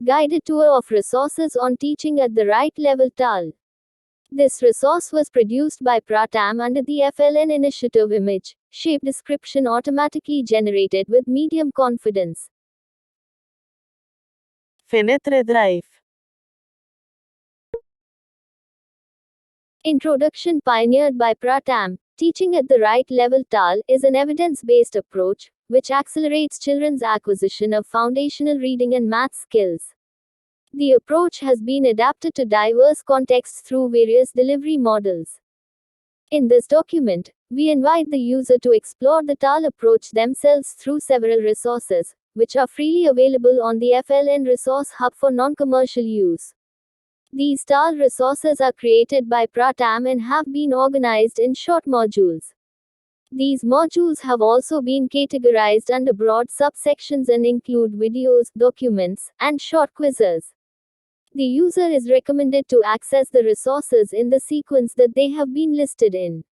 Guided tour of resources on teaching at the right level TAL. This resource was produced by Pratam under the FLN initiative. Image, shape description automatically generated with medium confidence. Φαινέτρε Drive. Introduction pioneered by Pratam. Teaching at the right level TAL is an evidence-based approach, which accelerates children's acquisition of foundational reading and math skills. The approach has been adapted to diverse contexts through various delivery models. In this document, we invite the user to explore the TAL approach themselves through several resources, which are freely available on the FLN Resource Hub for non-commercial use. These TAL resources are created by Pratam and have been organized in short modules. These modules have also been categorized under broad subsections and include videos, documents, and short quizzes. The user is recommended to access the resources in the sequence that they have been listed in.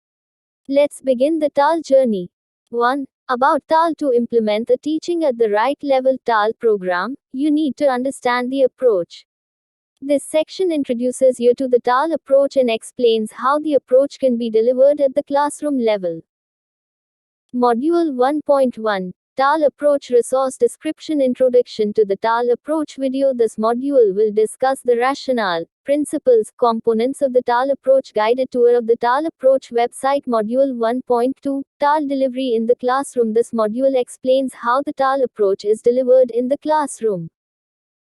Let's begin the TAL journey. 1. About TAL. To implement the teaching at the right level TAL program, you need to understand the approach. This section introduces you to the TAL approach and explains how the approach can be delivered at the classroom level. Module 1.1 TAL Approach Resource Description. Introduction to the TAL Approach video. This module will discuss the rationale, principles, components of the TAL Approach. Guided tour of the TAL Approach website. Module 1.2 TAL Delivery in the Classroom. This module explains how the TAL approach is delivered in the classroom.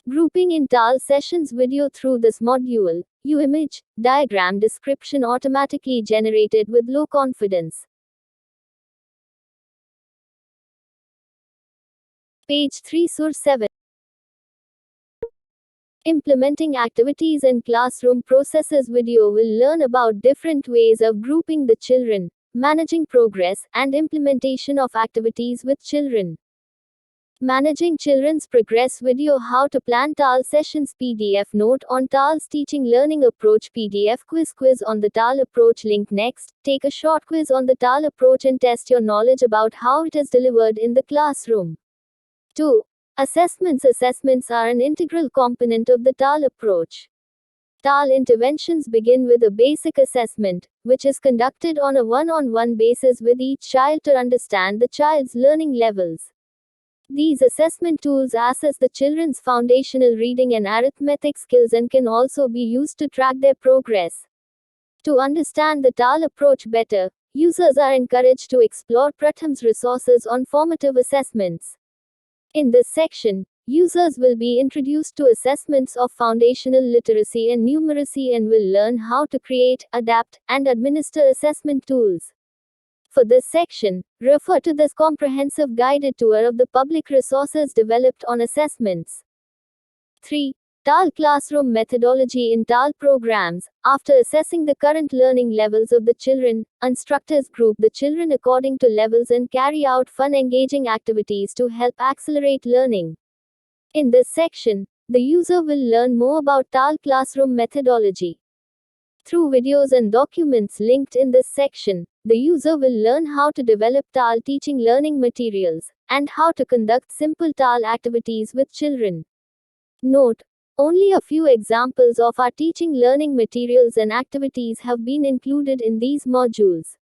Grouping in TAL sessions video. Through this module, you image, diagram description automatically generated with low confidence. Page 3 Sur 7. Implementing activities and classroom processes. Video will learn about different ways of grouping the children, managing progress, and implementation of activities with children. Managing children's progress video. How to plan TAL sessions. PDF note on TAL's teaching learning approach. PDF quiz on the TAL approach link. Next, take a short quiz on the TAL approach and test your knowledge about how it is delivered in the classroom. 2. Assessments. Assessments are an integral component of the TAL approach. TAL interventions begin with a basic assessment, which is conducted on a one-on-one basis with each child to understand the child's learning levels. These assessment tools assess the children's foundational reading and arithmetic skills and can also be used to track their progress. To understand the TAL approach better, users are encouraged to explore Pratham's resources on formative assessments. In this section, users will be introduced to assessments of foundational literacy and numeracy and will learn how to create, adapt, and administer assessment tools. For this section, refer to this comprehensive guided tour of the public resources developed on assessments. 3. TAL Classroom Methodology. In TAL programs, after assessing the current learning levels of the children, instructors group the children according to levels and carry out fun, engaging activities to help accelerate learning. In this section, the user will learn more about TAL Classroom Methodology. Through videos and documents linked in this section, the user will learn how to develop TAL teaching learning materials, and how to conduct simple TAL activities with children. Note: only a few examples of our teaching learning materials and activities have been included in these modules.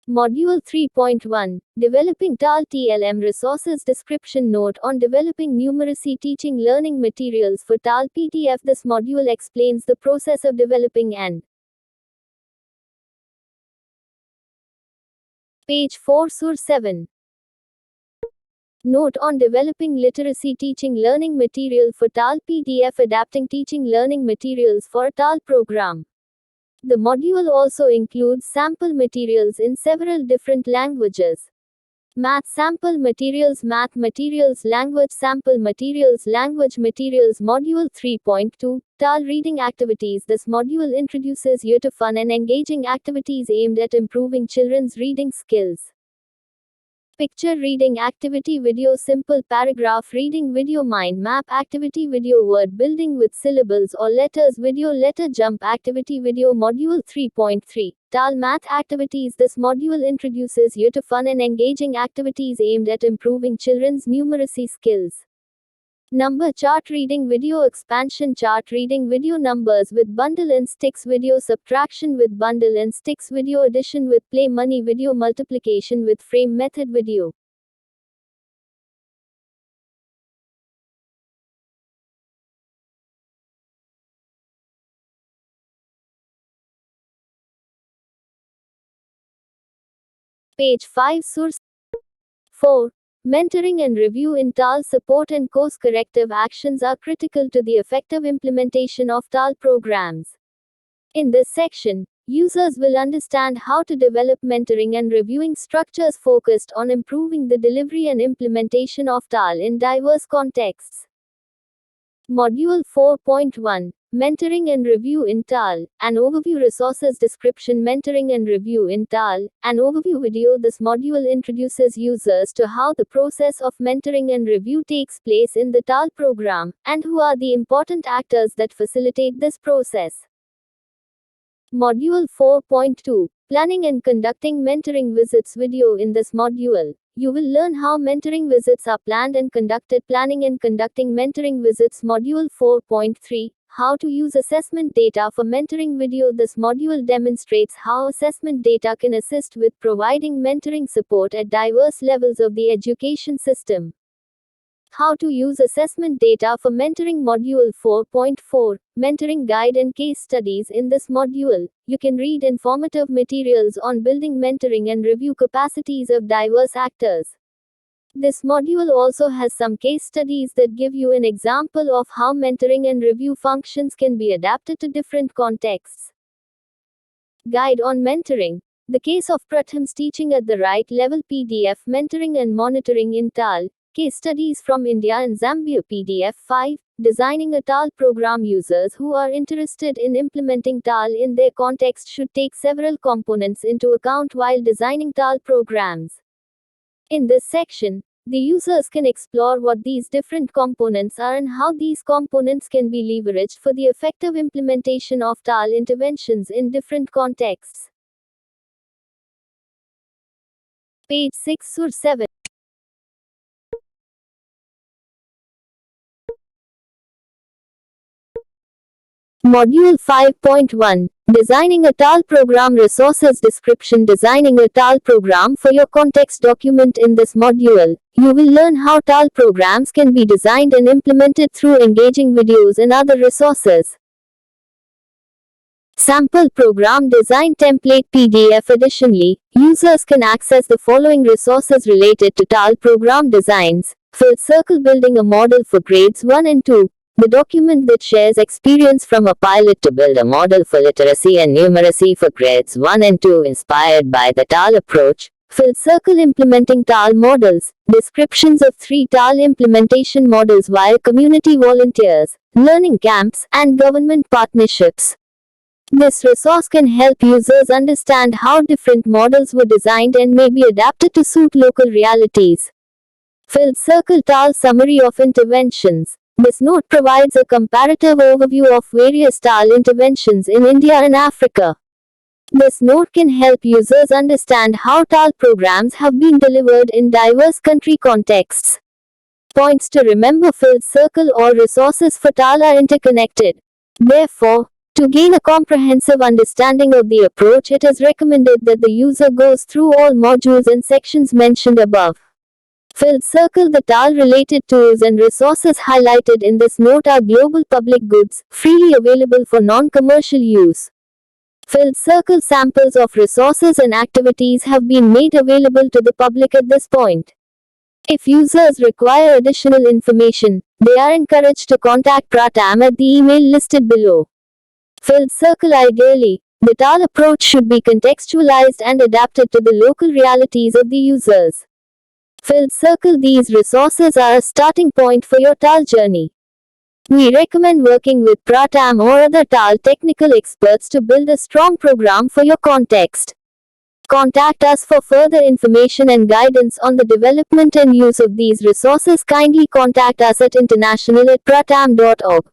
Module 3.1 Developing TAL TLM Resources. Description. Note on developing numeracy teaching learning materials for TAL PDF. This module explains the process of developing and Page 4 Sur 7. Note on developing literacy teaching learning material for TAL PDF. Adapting teaching learning materials for a TAL program. The module also includes sample materials in several different languages. Math sample materials, math materials, language sample materials, language materials. Module 3.2 TAL Reading Activities. This module introduces you to fun and engaging activities aimed at improving children's reading skills. Picture reading activity video, simple paragraph reading video, mind map activity video, word building with syllables or letters video, letter jump activity video. Module 3.3 TAL Math Activities. This module introduces you to fun and engaging activities aimed at improving children's numeracy skills. Number chart reading video expansion chart reading video numbers with bundle and sticks video subtraction with bundle and sticks video addition with play money video multiplication with frame method video. Page 5 Source 4. Mentoring and review in TAL support and course corrective actions are critical to the effective implementation of TAL programs. In this section, users will understand how to develop mentoring and reviewing structures focused on improving the delivery and implementation of TAL in diverse contexts. Module 4.1 Mentoring and Review in TAL, an overview resources description Mentoring and Review in TAL, an overview video This module introduces users to how the process of mentoring and review takes place in the TAL program, and who are the important actors that facilitate this process. Module 4.2 Planning and Conducting Mentoring Visits video In this module, you will learn how mentoring visits are planned and conducted. Planning and conducting mentoring visits. Module 4.3 How to use assessment data for mentoring video. This module demonstrates how assessment data can assist with providing mentoring support at diverse levels of the education system. How to use assessment data for mentoring. Module 4.4 Mentoring Guide and Case Studies. In this module, you can read informative materials on building mentoring and review capacities of diverse actors. This module also has some case studies that give you an example of how mentoring and review functions can be adapted to different contexts. Guide on Mentoring. The case of Pratham's teaching at the right level. PDF Mentoring and Monitoring in TAL. Case studies from India and Zambia. PDF 5. Designing a TAL program. Users who are interested in implementing TAL in their context should take several components into account while designing TAL programs. In this section, the users can explore what these different components are and how these components can be leveraged for the effective implementation of TAL interventions in different contexts. Page 6 or 7. Module 5.1 Designing a TAL program resources description. Designing a TAL program for your context document. In this module, you will learn how TAL programs can be designed and implemented through engaging videos and other resources. Sample Program Design Template PDF. Additionally, users can access the following resources related to TAL program designs. Filled Circle Building a Model for Grades 1 and 2. The document that shares experience from a pilot to build a model for literacy and numeracy for grades 1 and 2 inspired by the TAL approach. Filled Circle Implementing TAL Models. Descriptions of 3 TAL implementation models via community volunteers, learning camps, and government partnerships. This resource can help users understand how different models were designed and may be adapted to suit local realities. Filled Circle TAL Summary of Interventions. This note provides a comparative overview of various TAL interventions in India and Africa. This note can help users understand how TAL programs have been delivered in diverse country contexts. Points to remember. Filled Circle or resources for TAL are interconnected. Therefore, to gain a comprehensive understanding of the approach, it is recommended that the user goes through all modules and sections mentioned above. Filled Circle. The TAL-related tools and resources highlighted in this note are global public goods, freely available for non-commercial use. Filled Circle samples of resources and activities have been made available to the public at this point. If users require additional information, they are encouraged to contact Pratham at the email listed below. Filled Circle. Ideally, the TAL approach should be contextualized and adapted to the local realities of the users. Filled Circle. These resources are a starting point for your TAL journey. We recommend working with Pratham or other TAL technical experts to build a strong program for your context. Contact us for further information and guidance on the development and use of these resources. Kindly contact us at international@pratham.org.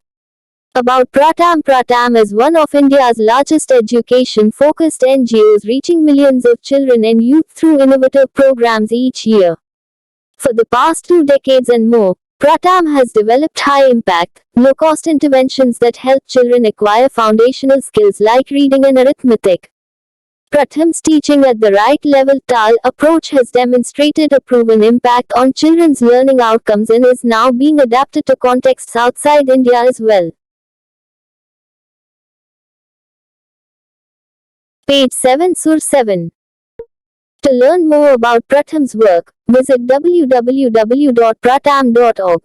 About Pratham. Pratham is one of India's largest education-focused NGOs, reaching millions of children and youth through innovative programs each year. For the past 2 decades and more, Pratham has developed high-impact, low-cost interventions that help children acquire foundational skills like reading and arithmetic. Pratham's teaching at the right level TAL approach has demonstrated a proven impact on children's learning outcomes and is now being adapted to contexts outside India as well. Page 7 Sur 7. To learn more about Pratham's work, visit www.pratham.org.